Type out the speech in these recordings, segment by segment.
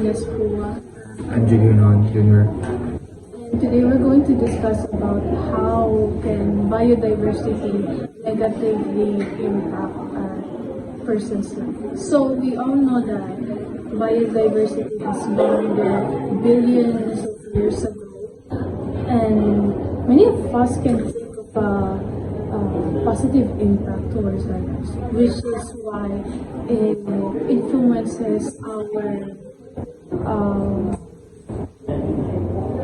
name is Pua. I'm Junior Junior. And today we're going to discuss about how can biodiversity negatively impact a person's life. So we all know that biodiversity has been there billions of years ago, and many of us can think of a positive impact towards our lives, which is why it influences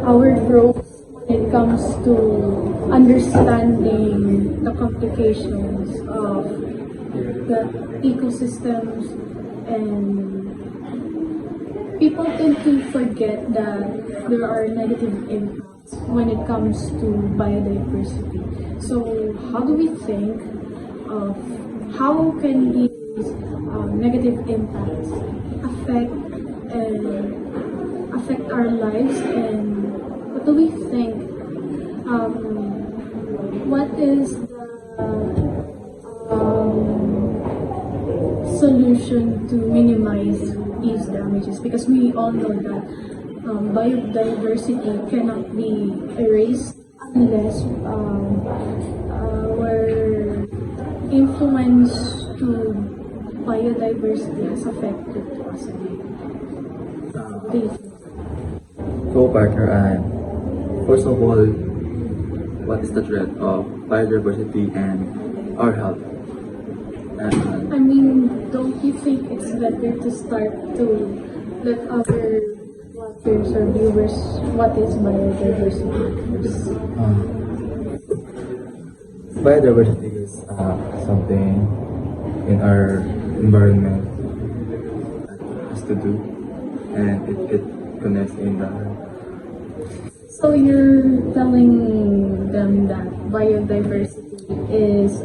our growth when it comes to understanding the complications of the ecosystems, and people tend to forget that there are negative impacts when it comes to biodiversity. So how do we think of how can these negative impacts affect our lives, and what do we think? What is the solution to minimize these damages? Because we all know that biodiversity cannot be erased unless our influence to biodiversity is affected positively. So, partner, first of all, what is the threat of biodiversity and our health? I mean, don't you think it's better to start to let our watchers or viewers what is biodiversity? Biodiversity is something in our environment has to do, and it connects in the. So you're telling them that biodiversity is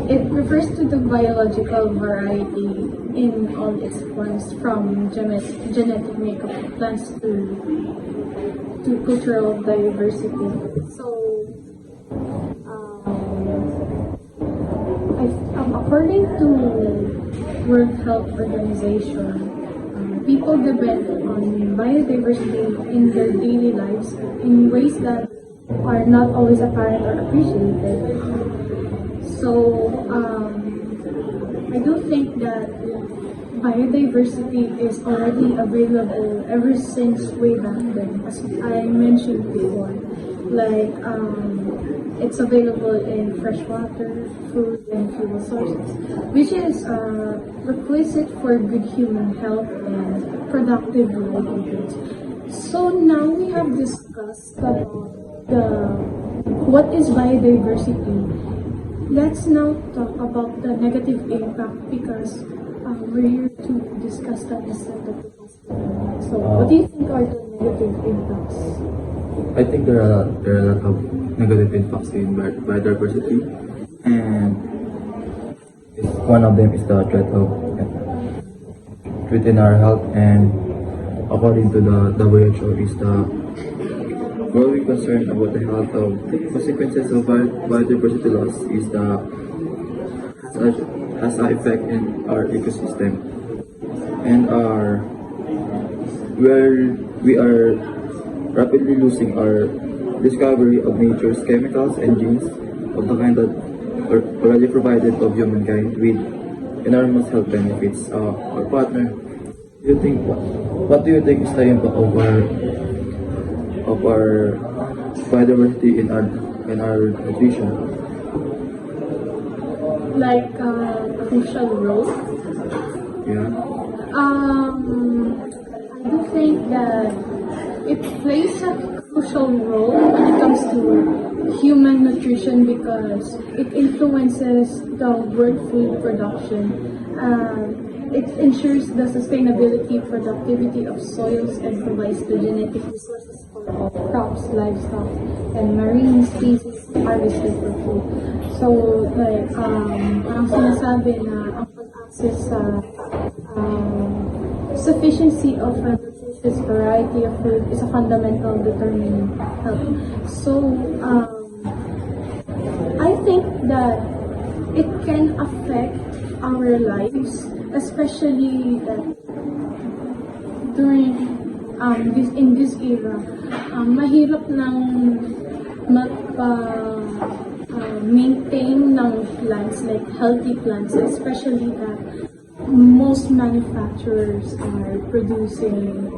it refers to the biological variety in all its forms, from genetic makeup of plants to cultural diversity. So according to World Health Organization, people depend on biodiversity in their daily lives in ways that are not always apparent or appreciated. So, I do think that biodiversity is already available ever since way back then, as I mentioned before. Like, it's available in freshwater, food, and fuel sources, which is requisite for good human health and productive livelihoods. So now we have discussed about what is biodiversity. Let's now talk about the negative impact, because we're here to discuss that instead of the positive. So what do you think are the negative impacts? I think there are a lot of negative impacts in biodiversity, and one of them is the threat in our health, and according to the WHO, is the growing concern about the health of consequences of biodiversity loss has an effect in our ecosystem, and we are rapidly losing our discovery of nature's chemicals and genes of the kind that are already provided of humankind with enormous health benefits. Our partner, what do you think is the impact of our biodiversity in our nutrition? Like crucial role. Yeah. I do think that it plays a crucial role when it comes to human nutrition, because it influences the world food production. It ensures the sustainability, productivity of soils, and provides the genetic resources for all crops, livestock, and marine species harvested for food. So, like, parang sinasabi na ang pag-access sa sufficiency of a nutritious variety of food is a fundamental determinant of health. So, I think that it can affect our lives, especially during in this era, mahirap nang maintain ng plants, like healthy plants, especially that most manufacturers are producing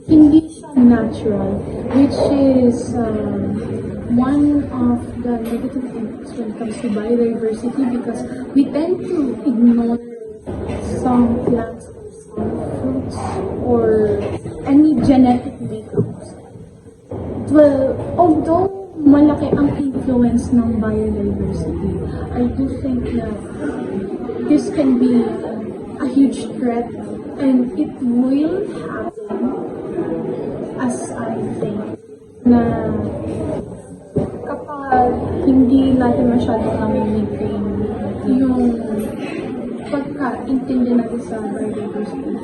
hindi siya natural, which is one of the negative impacts when it comes to biodiversity, because we tend to ignore some plants or some fruits or any genetic makeups. Well, although malaki ang influence ng biodiversity, I do think that this can be a huge threat, and it will happen, as I think, na kapag hindi natin masyadong nami-maintain yung pagka-intindi natin sa biodiversity,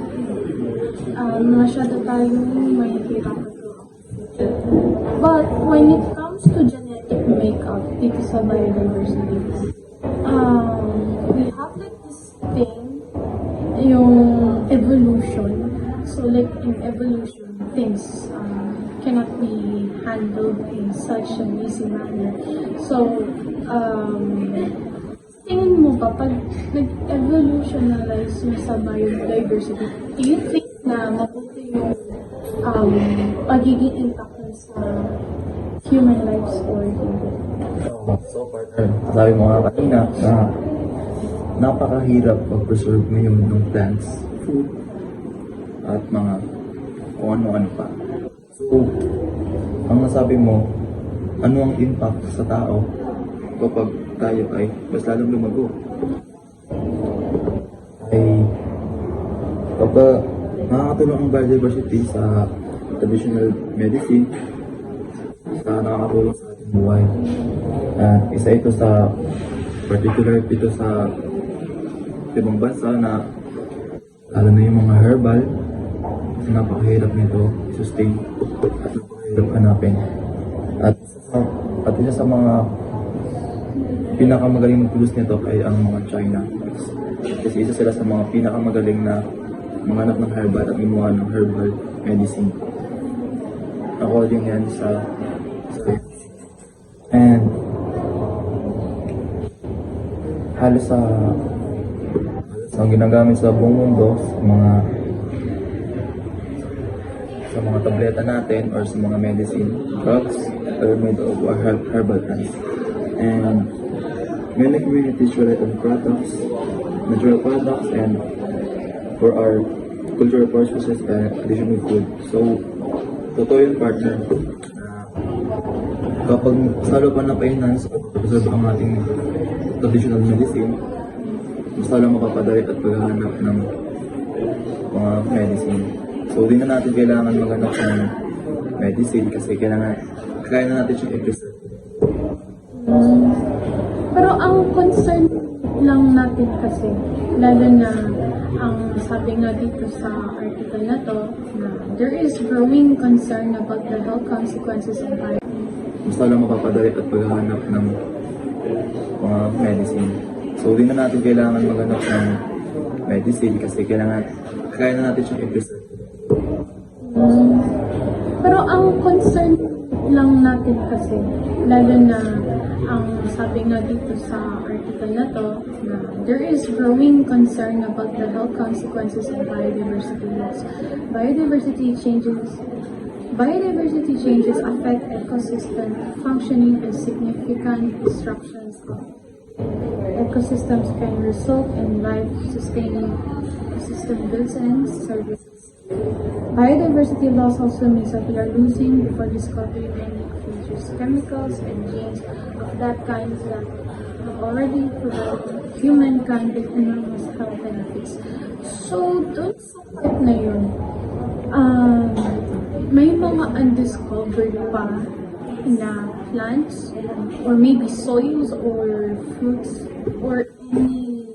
masyado tayong mahihirapan. But when it comes to genetic makeup dito sa biodiversity, we have like this thing, yung evolution. So like in evolution, things cannot be handled in such an easy manner. So, tingin mo ba, pag nag-evolutionize yung sa biodiversity, do you think na mabuti yung pagiging impact sa human lives or hindi? So partner, sabi mo nga kanina na napakahirap mag-preserve ngayon ng plants, food, at mga kung ano-ano pa. So, ang nasabi mo, ano ang impact sa tao kapag tayo ay mas lalong lumago? Ay, kapag nakakatulong ang biodiversity sa traditional medicine, sa nakakatulong sa ating buhay. At isa ito sa particular dito sa ibang bansa na lalo na yung mga herbal, napakahirap nito sustain at napakahirap hanapin. At isa sa mga pinakamagaling mag-produce nito ay ang mga China. Kasi isa sila sa mga pinakamagaling na manganap ng herbal at gumawa ng herbal medicine. According yan sa and halos ang ginagamit sa buong mundo sa mga tableta natin or sa mga medicine, drugs are made of herbal plants. And many communities rely on products, natural products, and for our cultural purposes and additional food. So, totoo yung partner. Kapag salo pa na-finance o preserve ang ating traditional medicine, mas lalo mapapadali at paghahanap ng mga medicine. So, di na natin kailangan maghanap ng medicine kasi kaya na natin siyang i-preserve. Pero ang concern lang natin kasi, lalo na ang sabi nga dito sa article na to, na there is growing concern about the health consequences of biodiversity. Mas lalo mapapadali at paghahanap ng mga medicine. So, di na natin kailangan maghanap ng medicine kasi kaya na natin siyang i-preserve. Pero ang concern lang natin kasi, lalo na ang sabi nga dito sa article na to, na there is growing concern about the health consequences of biodiversity loss. Biodiversity changes affect ecosystem functioning, and significant disruptions of ecosystems can result in life-sustaining ecosystem goods and services. Biodiversity loss also means that we are losing before discovering many of nature's chemicals and genes of that kind that have already provided humankind with enormous health benefits. So, dun sa part na yun, may mga undiscovered pa na plants or maybe soils or fruits or any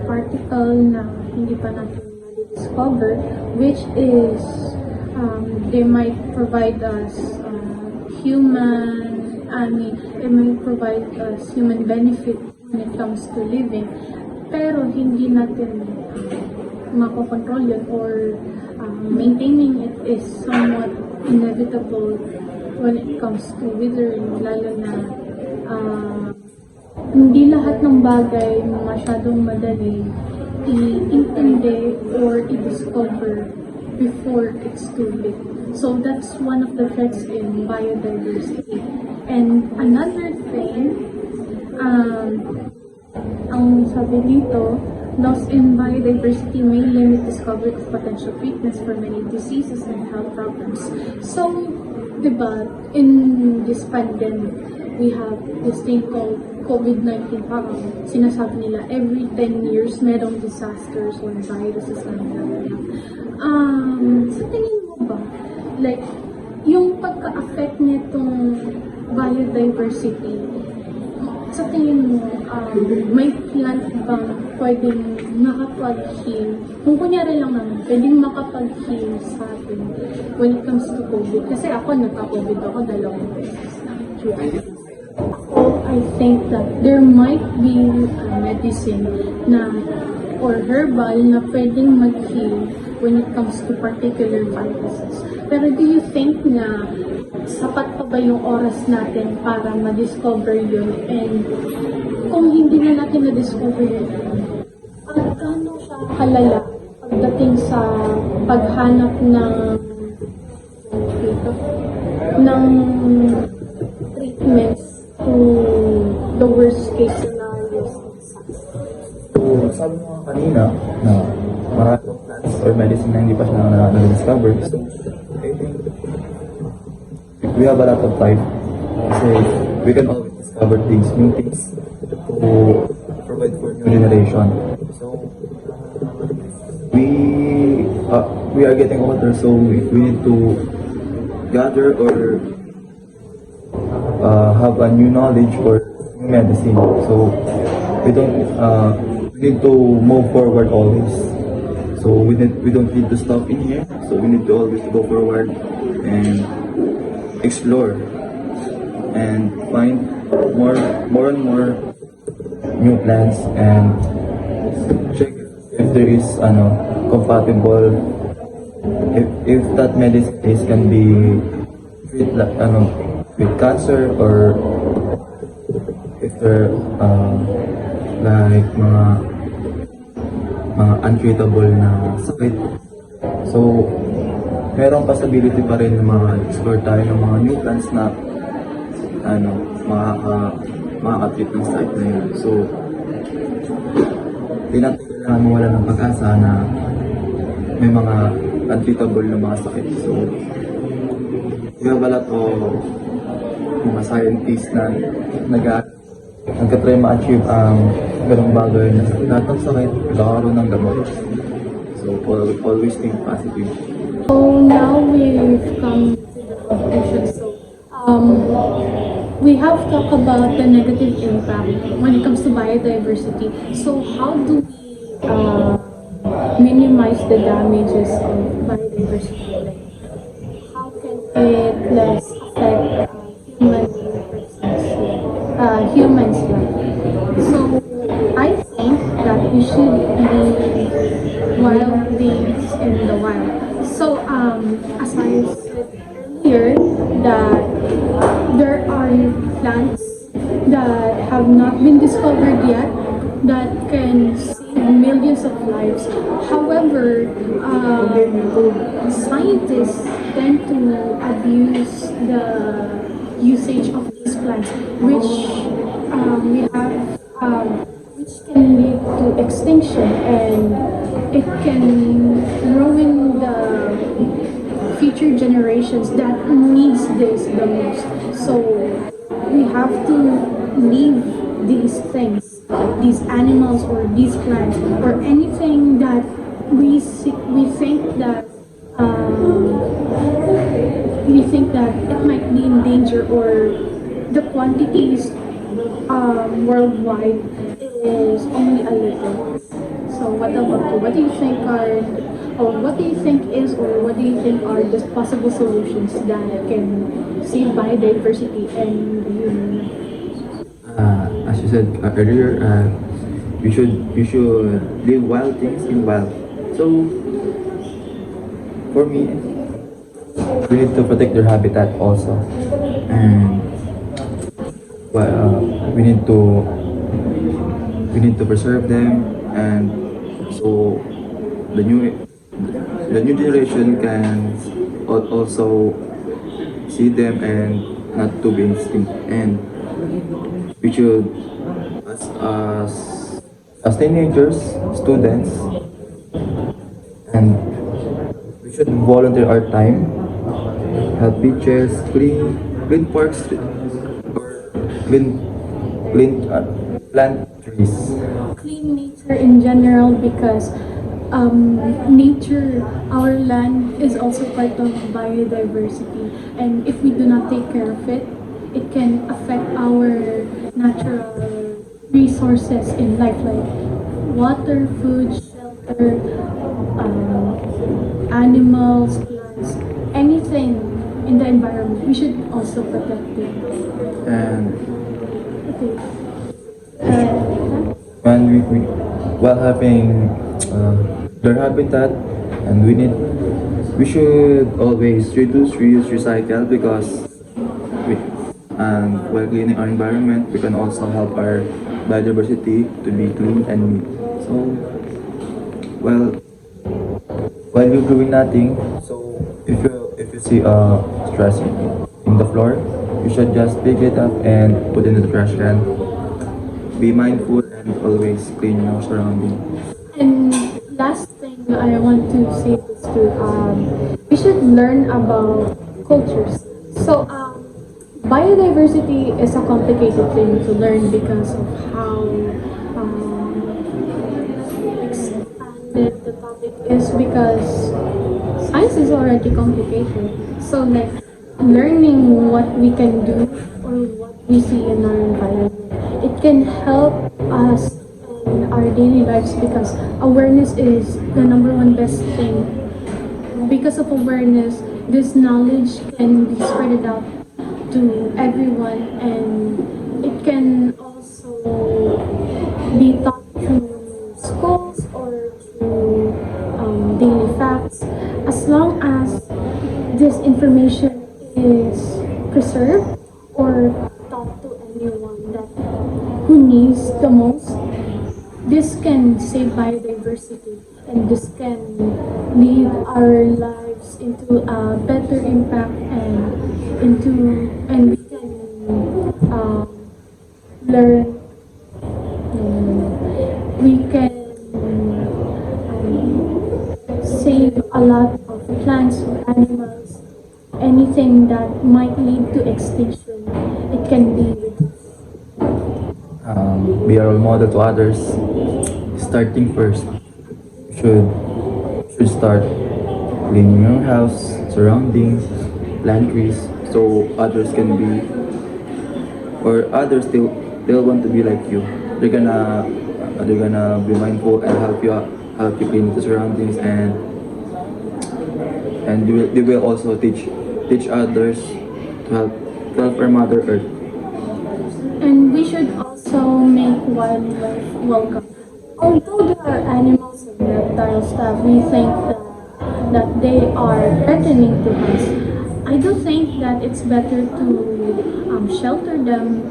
particle na hindi pa natin discover, which is they might provide us human benefit when it comes to living. pero hindi natin makokontrol yun, or maintaining it is somewhat inevitable when it comes to withering, lalo na hindi lahat ng bagay masyadong madali i-intindi or i-discover before it's too late. So that's one of the threats in biodiversity. And another thing, ang sabi dito, loss in biodiversity may limit discovery of potential treatments for many diseases and health problems. So, diba, in this pandemic, we have this thing called COVID-19, parang sinasabi nila every 10 years merong disasters or viruses na nagdadala. Sa tingin mo ba, like, yung pagka-affect nitong biodiversity, sa tingin mo, may plant bang pwedeng makapag-heal? Kung kunyari lang naman, pwedeng makapag-heal sa atin when it comes to COVID. Kasi ako, nagka-COVID ako 2 beses na. I think that there might be a medicine na or herbal na pwedeng mag-heal when it comes to particular viruses. Pero do you think na sapat pa ba yung oras natin para ma-discover yun? And kung hindi na natin na-discover yun, pagkano siya kalala pagdating sa paghanap ng treatments to the worst case scenarios? So, sabi mo nga kanina na maraming plants or medicine na hindi pa siya na-discover. So, I think we have a lot of time kasi we can always discover things, new things to provide for new generation. So, we are getting older, so we need to gather or have a new knowledge or new medicine. So we need to move forward always. So we don't need to stop in here. So we need to always go forward and explore and find more and more new plants and check if there is compatible, if that medicine can be treat with cancer, or if there like mga untreatable na sakit. So merong possibility pa rin na explore tayo ng mga new plants na makaka-treat ng sakit na yun. So di natin kailangan mawala ng pag-asa na may mga untreatable na mga sakit. So we have a lot of mga scientists na nagka-try ma-achieve ang ganong bagay na lahat ng sakit magkakaroon ng gamot. So always think positive. So now we've come to the conclusion. So we have talked about the negative impact when it comes to biodiversity. So how do we minimize the damages of biodiversity? Like, how can it less affect humans' life? So I think that we should leave wild things in the wild. So as I said earlier, that there are plants that have not been discovered yet that can save millions of lives. However, scientists tend to abuse the usage of these plants, which which can lead to extinction, and it can ruin the future generations that needs this the most. So we have to leave these things, these animals or these plants or anything that we think that it might be in danger, or the quantities worldwide is only a little. So what about you? What do you think are, or what do you think is, or what do you think are the possible solutions that can save biodiversity and the human? As you said earlier, we should live wild things in wild. So for me, we need to protect their habitat also, and well, we need to preserve them, and so the new generation can also see them and not to be extinct. And we should, as as teenagers, students, and we should volunteer our time, help beaches, clean parks, or clean plant trees. Clean nature in general because nature, our land is also part of biodiversity, and if we do not take care of it, it can affect our natural resources in life like water, food, shelter, animals, plants, anything in the environment. We should also protect it. And Okay. Uh, when we while having their habitat, and we should always reduce, reuse, recycle, because we, and while cleaning our environment, we can also help our biodiversity to be clean and neat. So well, while you're doing nothing, so if you see stress in the floor, you should just pick it up and put it in the trash can. Be mindful and always clean your surroundings. And last thing I want to say is to we should learn about cultures. So biodiversity is a complicated thing to learn because of how expanded the topic is because science is already complicated. So like learning what we can do or what we see in our environment, it can help us in our daily lives because awareness is the number one best thing. Because of awareness, this knowledge can be spread out to everyone and it can also be taught through schools or through daily facts. As long as this information is preserved or taught to anyone that who needs the most, this can save biodiversity and this can lead our lives into a better impact and we can learn we can save a lot of plants or animals. Anything that might lead to extinction, it can be reduced. Be a role model to others. Starting first, should start cleaning your house, surroundings, plant trees, so others can be, or others they'll want to be like you. They're gonna be mindful and help you clean the surroundings, and they will also teach others to help our Mother Earth. And we should also make wildlife welcome. Although there are animals and reptiles that we think that they are threatening to us, I do think that it's better to shelter them.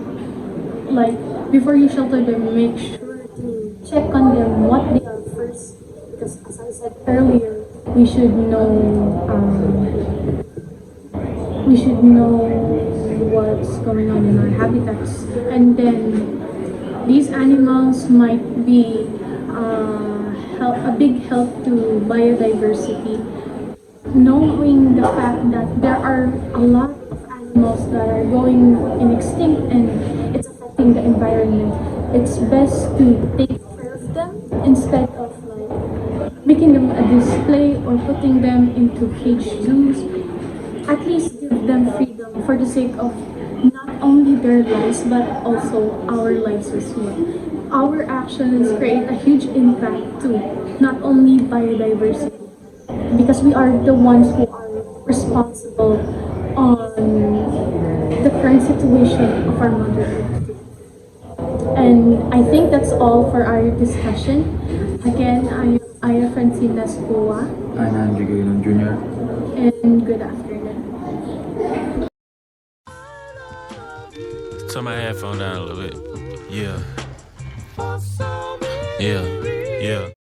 Like before you shelter them, make sure to check on them what they are first. Because as I said earlier, we should know what's going on in our habitats, and then these animals might be a big help to biodiversity. Knowing the fact that there are a lot of animals that are going in extinct and it's affecting the environment, it's best to take care of them instead of like making them a display or putting them into cage zoos. At least give them freedom for the sake of not only their lives but also our lives as well. Our actions create a huge impact too, not only biodiversity, because we are the ones who are responsible on the current situation of our Mother Earth. And I think that's all for our discussion. Again, I am Francina Spoa, I'm Andrew Gaynon Jr. and good afternoon. Turn my headphone down a little bit. Yeah. Yeah. Yeah.